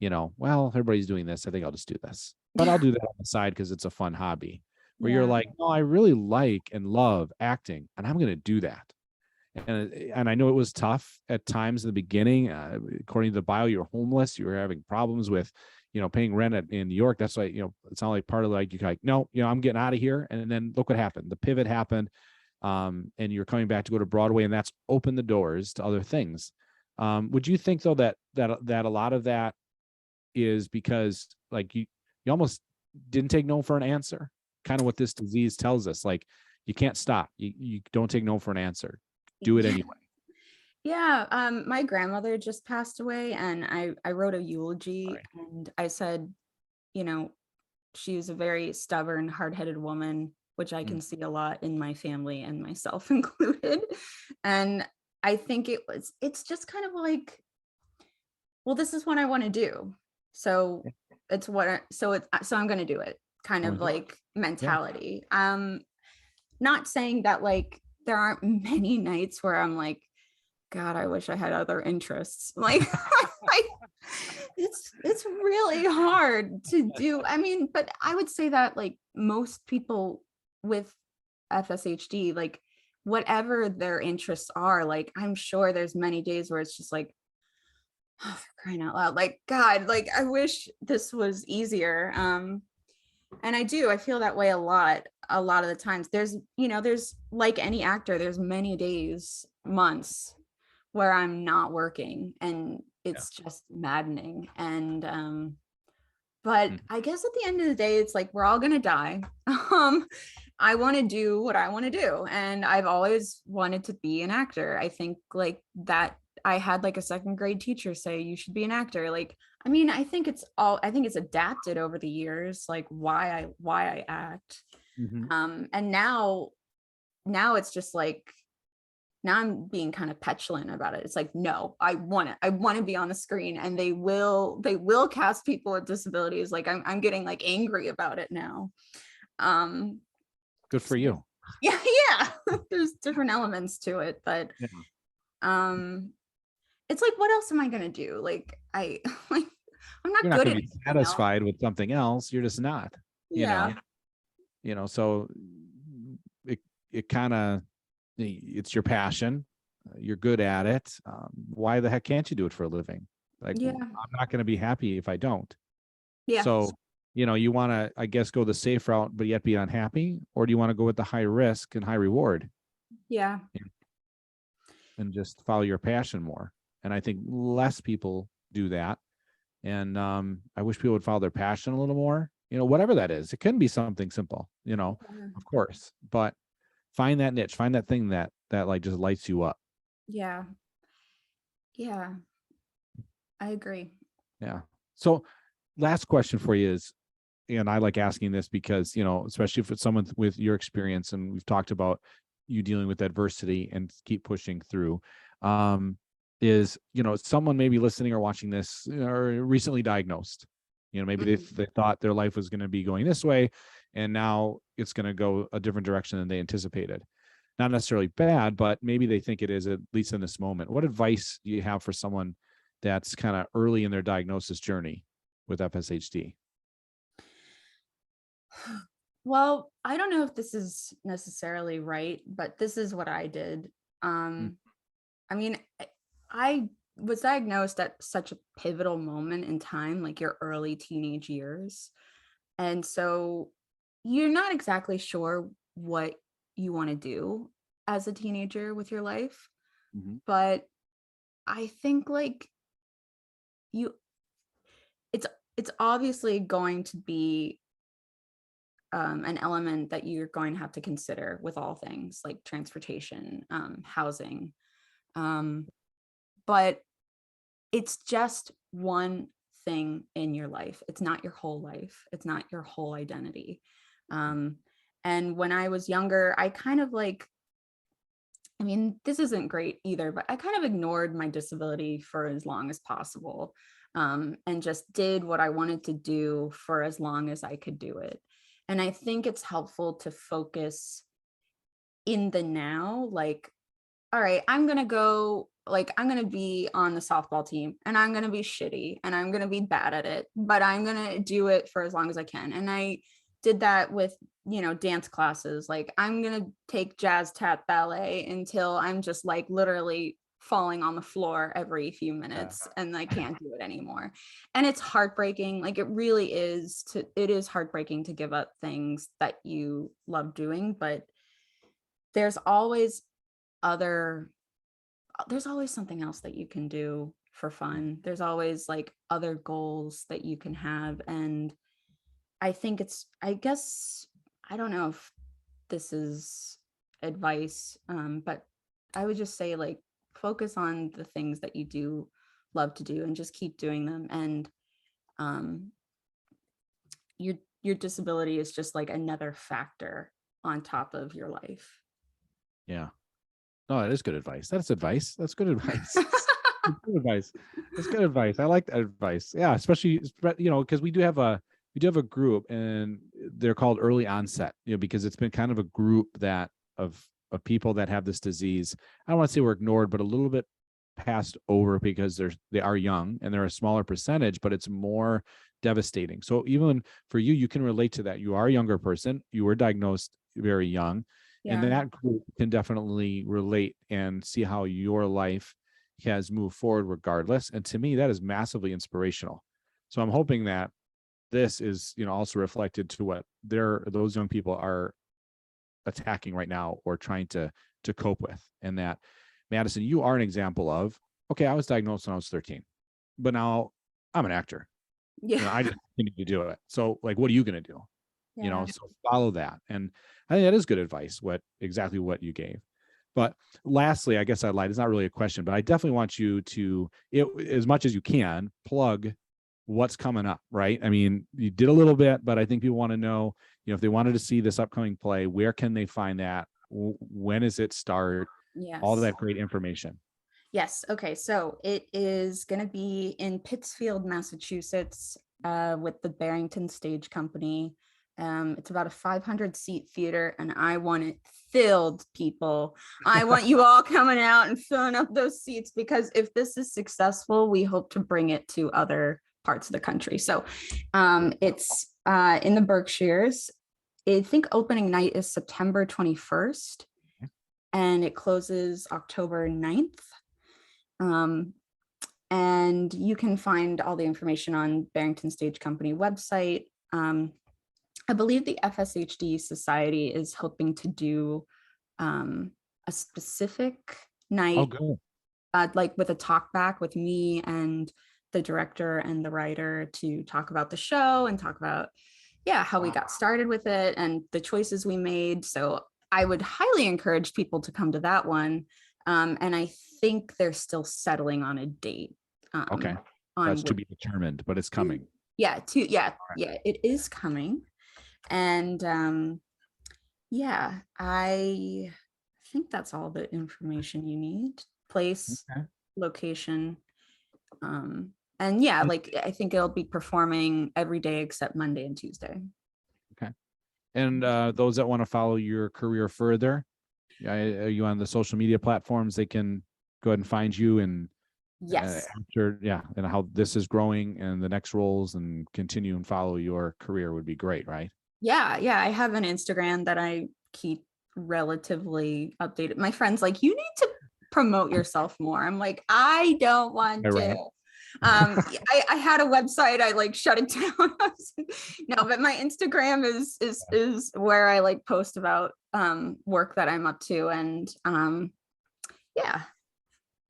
well, everybody's doing this, I think I'll just do this. But I'll do that on the side because it's a fun hobby. Where you're like, no, I really like and love acting, and I'm going to do that. And I know it was tough at times in the beginning. According to the bio, you're homeless. You were having problems with, paying rent in New York. That's why, it's not like part of like, you're like, no, I'm getting out of here. And then look what happened. The pivot happened. And you're coming back to go to Broadway, and that's opened the doors to other things. Would you think though that a lot of that is because like you almost didn't take no for an answer? Kind of what this disease tells us, like you can't stop. You don't take no for an answer. Do it anyway. My grandmother just passed away, and I wrote a eulogy, and I said, she was a very stubborn, hard-headed woman which I can see a lot in my family and myself included. And I think it's just kind of like, well, this is what I want to do. So so I'm going to do it kind of like mentality. Not saying that like there aren't many nights where I'm like, God, I wish I had other interests. Like, it's really hard to do. I mean, but I would say that like most people with FSHD, like whatever their interests are, like I'm sure there's many days where it's just like, oh, for crying out loud, like God, like I wish this was easier. And I feel that way a lot of the times. There's like any actor, there's many days, months where I'm not working, and it's just maddening. And but I guess at the end of the day, it's like we're all gonna die. I want to do what I want to do, and I've always wanted to be an actor. I think like that I had like a second grade teacher say you should be an actor. Like, I mean, I think it's adapted over the years, like why I act. And now it's just like, now I'm being kind of petulant about it. It's like, no, I want to be on the screen, and they will cast people with disabilities. Like I'm getting like angry about it now. Good for you. Yeah. There's different elements to it, but it's like, what else am I gonna do? Like I'm not You're good not at gonna be satisfied with something else. You're just not. Yeah. So it kind of, it's your passion. You're good at it. Why the heck can't you do it for a living? Like, I'm not going to be happy if I don't. Yeah. So, you want to, I guess, go the safe route, but yet be unhappy, or do you want to go with the high risk and high reward? Yeah. And just follow your passion more. And I think less people do that. And I wish people would follow their passion a little more, whatever that is. It can be something simple, of course, but find that niche, find that thing that like just lights you up. Yeah. I agree. Yeah. So last question for you is, and I like asking this because, especially if it's someone with your experience, and we've talked about you dealing with adversity and keep pushing through, is, someone maybe listening or watching this or recently diagnosed, maybe they thought their life was going to be going this way, and now it's going to go a different direction than they anticipated. Not necessarily bad, but maybe they think it is, at least in this moment. What advice do you have for someone that's kind of early in their diagnosis journey with FSHD? Well, I don't know if this is necessarily right, but this is what I did. I mean, I was diagnosed at such a pivotal moment in time, like your early teenage years. And so you're not exactly sure what you want to do as a teenager with your life. But I think like it's obviously going to be an element that you're going to have to consider with all things like transportation, housing. But it's just one thing in your life. It's not your whole life. It's not your whole identity. And when I was younger, I kind of like, I mean, this isn't great either, but I kind of ignored my disability for as long as possible, and just did what I wanted to do for as long as I could do it. And I think it's helpful to focus in the now, like, all right, I'm going to be on the softball team, and I'm going to be shitty, and I'm going to be bad at it, but I'm going to do it for as long as I can. And I did that with, dance classes. Like, I'm going to take jazz tap ballet until I'm just like literally falling on the floor every few minutes and I can't do it anymore. And it's heartbreaking. Like, it really is it is heartbreaking to give up things that you love doing, but there's always something else that you can do for fun. There's always like other goals that you can have. And I think I guess, I don't know if this is advice, but I would just say like, focus on the things that you do love to do and just keep doing them. And your disability is just like another factor on top of your life. Yeah. No, that is good advice. That's advice. That's good advice. That's good advice. That's good advice. I like that advice. Yeah, especially, because we do have a group, and they're called early onset, because it's been kind of a group that of people that have this disease. I don't want to say we're ignored, but a little bit passed over because they are young and they're a smaller percentage, but it's more devastating. So even for you, you can relate to that. You are a younger person. You were diagnosed very young, and that group can definitely relate and see how your life has moved forward regardless. And to me, that is massively inspirational. So I'm hoping that this is, also reflected to what those young people are attacking right now or trying to cope with. And that, Madison, you are an example of, okay, I was diagnosed when I was 13, but now I'm an actor. Yeah. I just continue to do it. So like, what are you going to do? Yeah. So follow that. And I think that is good advice, exactly what you gave. But lastly, I guess I lied. It's not really a question, but I definitely want you to, as much as you can, plug what's coming up, right? I mean, you did a little bit, but I think people want to know, if they wanted to see this upcoming play, where can they find that? When does it start? Yes. All of that great information. Yes. Okay. So it is going to be in Pittsfield, Massachusetts, with the Barrington Stage Company. It's about a 500-seat theater, and I want it filled, people. I want you all coming out and filling up those seats, because if this is successful, we hope to bring it to other parts of the country. So it's in the Berkshires. I think opening night is September 21st, and it closes October 9th. And you can find all the information on Barrington Stage Company website. I believe the FSHD Society is hoping to do a specific night, like with a talk back with me and the director and the writer, to talk about the show and talk about, how we got started with it and the choices we made. So I would highly encourage people to come to that one. And I think they're still settling on a date. Okay. That's to be determined, but it's coming. Yeah. It is coming. And I think that's all the information you need. Place, location. And I think it'll be performing every day except Monday and Tuesday. Okay. And those that want to follow your career further, are you on the social media platforms? They can go ahead and find you, and yes, and how this is growing and the next roles, and continue and follow your career would be great, right? Yeah. I have an Instagram that I keep relatively updated. My friend's like, you need to promote yourself more. I'm like, I don't want to. Right. I had a website, I shut it down. No, but my Instagram is where I post about work that I'm up to. And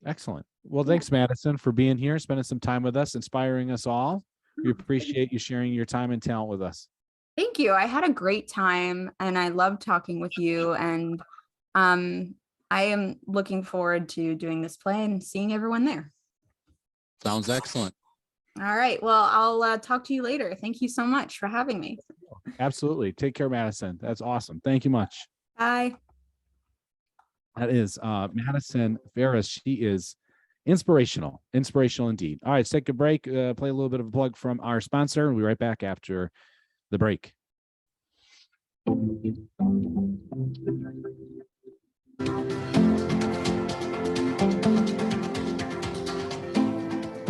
excellent. Well, thanks, Madison, for being here, spending some time with us, inspiring us all. We appreciate you sharing your time and talent with us. Thank you. I had a great time, and I love talking with you. And I am looking forward to doing this play and seeing everyone there. Sounds excellent. All right. Well, I'll talk to you later. Thank you so much for having me. Absolutely. Take care, Madison. That's awesome. Thank you much. Bye. That is Madison Ferris. She is inspirational indeed. All right, let's take a break, play a little bit of a plug from our sponsor. We'll be right back after the break.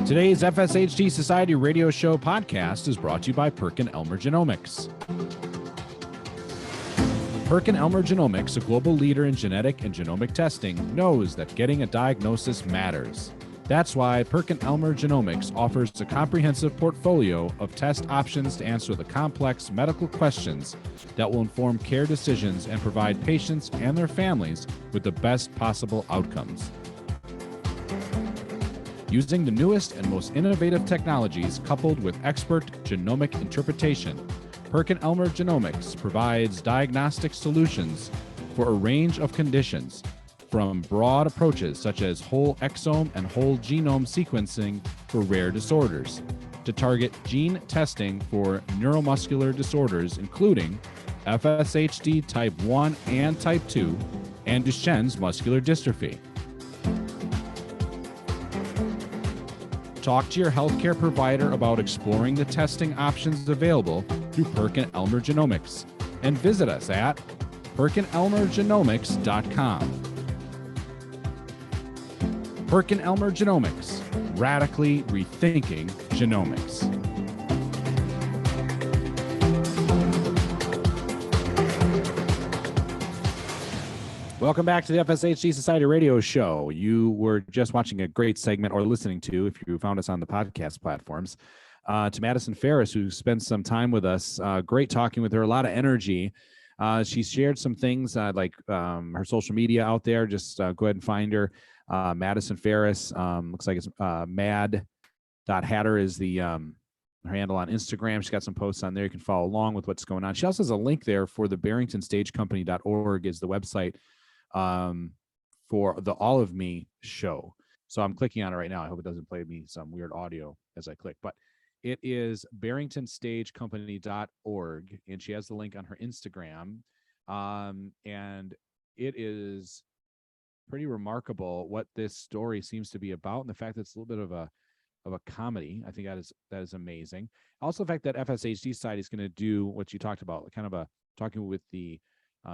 Today's FSHD Society Radio Show podcast is brought to you by PerkinElmer Genomics. PerkinElmer Genomics, a global leader in genetic and genomic testing, knows that getting a diagnosis matters. That's why PerkinElmer Genomics offers a comprehensive portfolio of test options to answer the complex medical questions that will inform care decisions and provide patients and their families with the best possible outcomes. Using the newest and most innovative technologies coupled with expert genomic interpretation, PerkinElmer Genomics provides diagnostic solutions for a range of conditions, from broad approaches such as whole exome and whole genome sequencing for rare disorders, to target gene testing for neuromuscular disorders, including FSHD type 1 and type 2, and Duchenne's muscular dystrophy. Talk to your healthcare provider about exploring the testing options available through PerkinElmer Genomics, and visit us at PerkinElmerGenomics.com. PerkinElmer Genomics, radically rethinking genomics. Welcome back to the FSHD Society Radio Show. You were just watching a great segment, or listening to, if you found us on the podcast platforms, to Madison Ferris, who spent some time with us. Great talking with her, a lot of energy. She shared some things like her social media out there. Just go ahead and find her. Madison Ferris, looks like it's mad.hatter is the her handle on Instagram. She's got some posts on there. You can follow along with what's going on. She also has a link there for the Barrington Stage Company.org is the website for the All of Me show. So I'm clicking on it right now. I hope it doesn't play me some weird audio as I click, but it is barringtonstagecompany.org, and she has the link on her Instagram. And it is pretty remarkable what this story seems to be about, and the fact that it's a little bit of a comedy. I think that is amazing. Also, the fact that FSHD Society is going to do what you talked about, kind of talking with the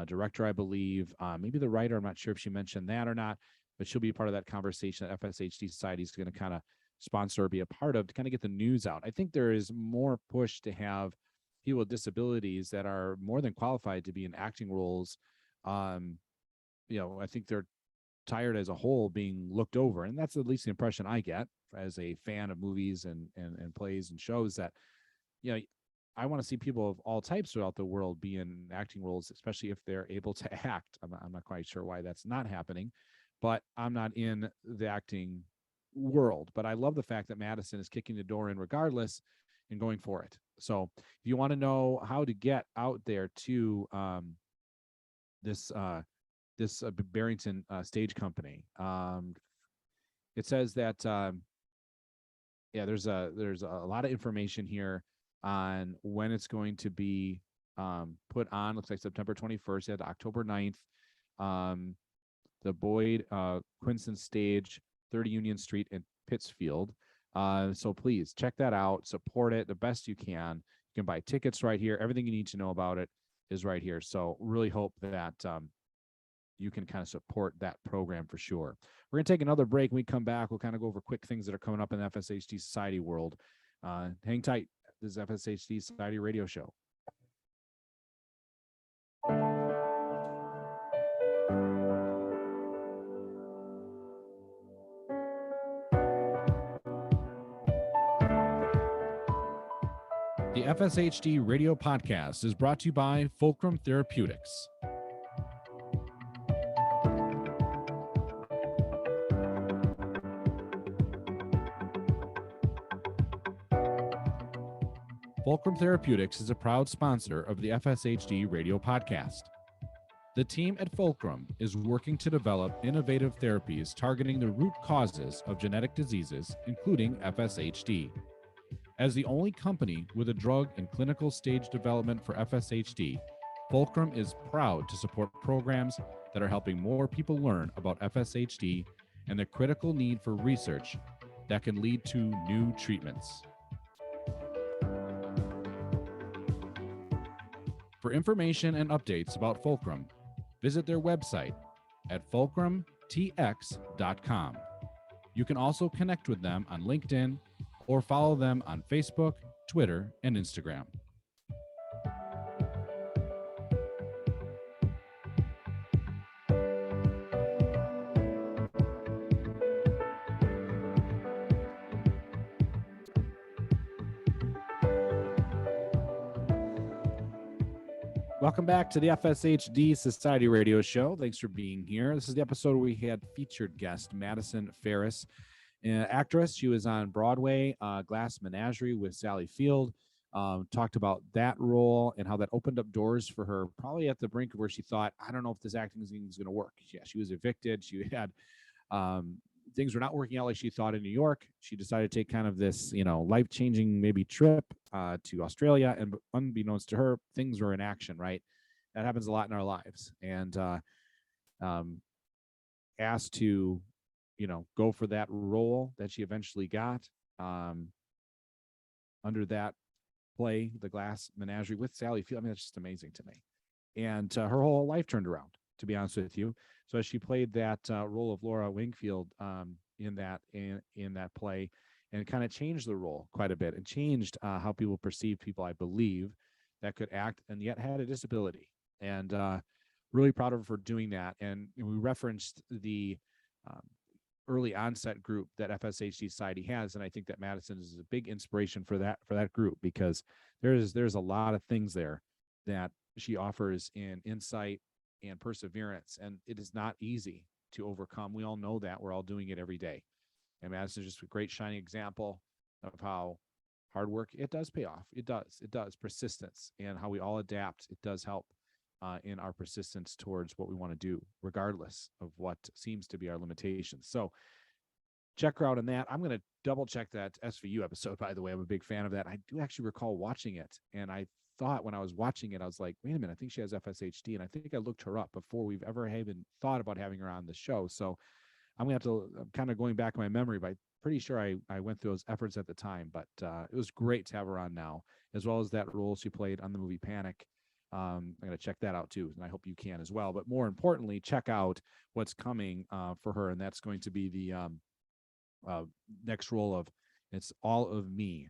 director, I believe, maybe the writer. I'm not sure if she mentioned that or not, but she'll be a part of that conversation that FSHD Society is going to kind of sponsor or be a part of to kind of get the news out. I think there is more push to have people with disabilities that are more than qualified to be in acting roles. I think they're tired as a whole being looked over, and that's at least the impression I get as a fan of movies and plays and shows, that I want to see people of all types throughout the world be in acting roles, especially if they're able to act. I'm not quite sure why that's not happening, but I'm not in the acting world. But I love the fact that Madison is kicking the door in regardless and going for it. So if you want to know how to get out there to this Barrington Stage Company, it says that there's a lot of information here on when it's going to be put on. Looks like September 21st at October 9th. The Boyd Quinson Stage, 30 Union Street in Pittsfield. So please check that out, support it the best you can. You can buy tickets right here. Everything you need to know about it is right here. So really hope that you can kind of support that program for sure. We're going to take another break. When we come back, we'll kind of go over quick things that are coming up in the FSHD Society world. Hang tight. This is FSHD Society Radio Show. The FSHD Radio Podcast is brought to you by Fulcrum Therapeutics. Fulcrum Therapeutics is a proud sponsor of the FSHD Radio Podcast. The team at Fulcrum is working to develop innovative therapies targeting the root causes of genetic diseases, including FSHD. As the only company with a drug in clinical stage development for FSHD, Fulcrum is proud to support programs that are helping more people learn about FSHD and the critical need for research that can lead to new treatments. For information and updates about Fulcrum, visit their website at fulcrumtx.com. You can also connect with them on LinkedIn or follow them on Facebook, Twitter, and Instagram. Welcome back to the FSHD Society Radio Show. Thanks for being here. This is the episode where we had featured guest Madison Ferris, an actress. She was on Broadway, Glass Menagerie with Sally Field. Talked about that role and how that opened up doors for her, probably at the brink of where she thought, I don't know if this acting thing is going to work. Yeah, she was evicted. She had things were not working out like she thought in New York. She decided to take kind of this, life-changing maybe trip to Australia, and unbeknownst to her, things were in action, right? that happens a lot in our lives. And asked to, go for that role that she eventually got under that play, The Glass Menagerie with Sally Field. I mean, that's just amazing to me. And her whole life turned around, to be honest with you. So as she played that role of Laura Wingfield in that play, and it kind of changed the role quite a bit and changed how people perceive people, I believe, that could act and yet had a disability. And really proud of her for doing that. And we referenced the early onset group that FSHD Society has, and I think that Madison is a big inspiration for that group, because there's a lot of things there that she offers in insight and perseverance, and it is not easy to overcome. We all know that. We're all doing it every day. And Madison is just a great shining example of how hard work, it does pay off. It does. Persistence, and how we all adapt. It does help in our persistence towards what we want to do, regardless of what seems to be our limitations. So check her out on that. I'm going to double check that SVU episode, by the way. I'm a big fan of that. I do actually recall watching it, and I thought when I was watching it, I was like, wait a minute, I think she has FSHD. And I think I looked her up before we've ever even thought about having her on the show. So I'm going to have to, I'm kind of going back in my memory, but I'm pretty sure I went through those efforts at the time. But it was great to have her on now, as well as that role she played on the movie Panic. I'm going to check that out too, and I hope you can as well. But more importantly, check out what's coming for her, and that's going to be the next role of It's All of Me,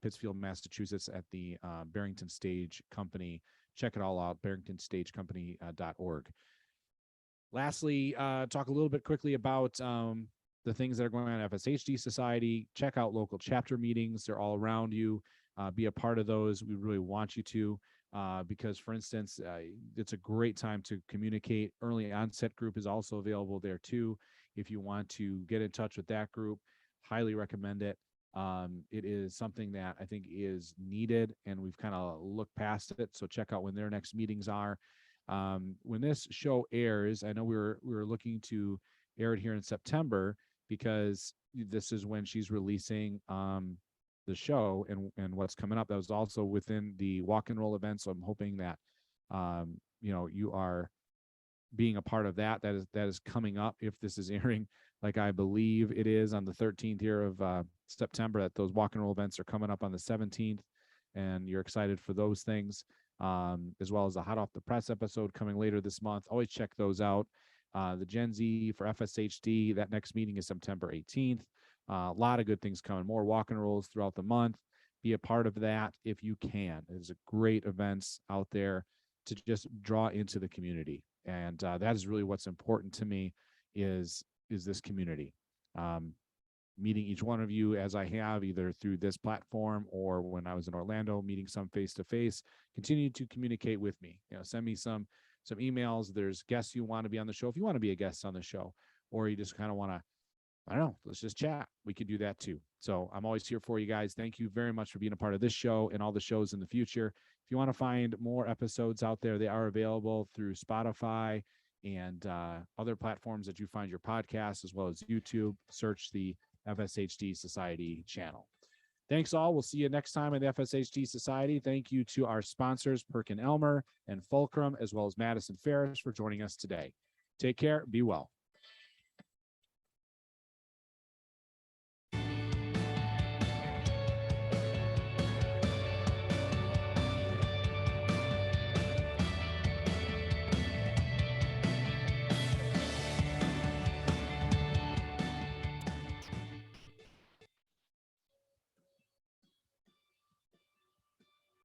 Pittsfield, Massachusetts, at the Barrington Stage Company. Check it all out, barringtonstagecompany.org. Lastly, talk a little bit quickly about the things that are going on at FSHD Society. Check out local chapter meetings. They're all around you. Be a part of those. We really want you to. Because, for instance, it's a great time to communicate. Early onset group is also available there too. If you want to get in touch with that group, highly recommend it. It is something that I think is needed, and we've kind of looked past it. So check out when their next meetings are. When this show airs, I know we were looking to air it here in September, because this is when she's releasing the show and what's coming up. That was also within the walk and roll event. So I'm hoping that you are being a part of that. That is coming up, if this is airing like I believe it is on the 13th here of September, that those walk and roll events are coming up on the 17th, and you're excited for those things, as well as the Hot Off the Press episode coming later this month. Always check those out. The Gen Z for FSHD, that next meeting is September 18th. A lot of good things coming, more walk and rolls throughout the month. Be a part of that if you can. There's a great events out there to just draw into the community. And that is really what's important to me, is this community. Meeting each one of you, as I have, either through this platform or when I was in Orlando, meeting some face-to-face. Continue to communicate with me. Send me some emails. There's guests you want to be on the show. If you want to be a guest on the show, or you just kind of want to, I don't know, let's just chat, we could do that too. So I'm always here for you guys. Thank you very much for being a part of this show and all the shows in the future. If you want to find more episodes out there, they are available through Spotify and other platforms that you find your podcasts, as well as YouTube. Search the FSHD Society channel. Thanks all. We'll see you next time at the FSHD Society. Thank you to our sponsors, Perkin Elmer and Fulcrum, as well as Madison Ferris, for joining us today. Take care. Be well.